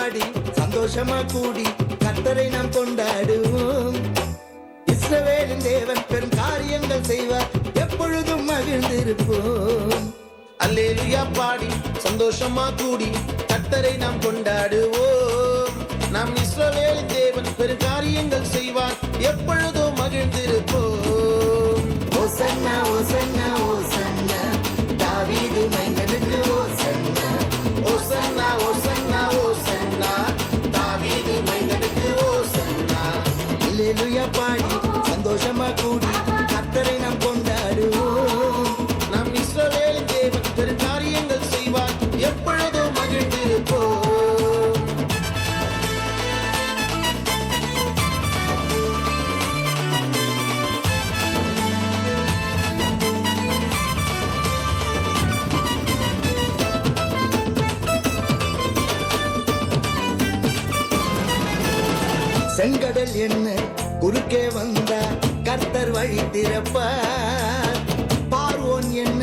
பாடி சந்தோஷமா கூடி கர்த்தரை நாம் கொண்டாடுவோம். இஸ்ரவேலின் தேவன் பெரும் காரியங்கள் செய்வார், எப்பொழுதும் மகிழ்ந்திருப்போம். அல்லேலூயா பாடி சந்தோஷமா கூடி கர்த்தரை நாம் கொண்டாடுவோம். நாம் இஸ்ரவேலின் தேவன் பெரும் காரியங்கள் செய்வார், எப்பொழுதும் மகிழ்ந்திருப்போம். ஓசன்னா ஓசன்னா ஓசன்னா தாவீது மைந்தனுக்கு ஓசன்னா. ஓசன்னா ஓசன்னா ஓசன்னா தாவீது மைந்தனுக்கு ஓசன்னா. அல்லேலூயா பாடி சந்தோஷமா கூடி கர்த்தரை நாம் கொண்டாடுவோம். நாம் இஸ்ரவேலின் தேவன் பெரும் காரியங்கள் செய்வார், எப்பொழுதும் மகிழ்ந்திருப்போம். செங்கடல் என்ன குறுக்கே வந்தா கர்த்தர் வழி திறப்பார். பார்வோன் என்ன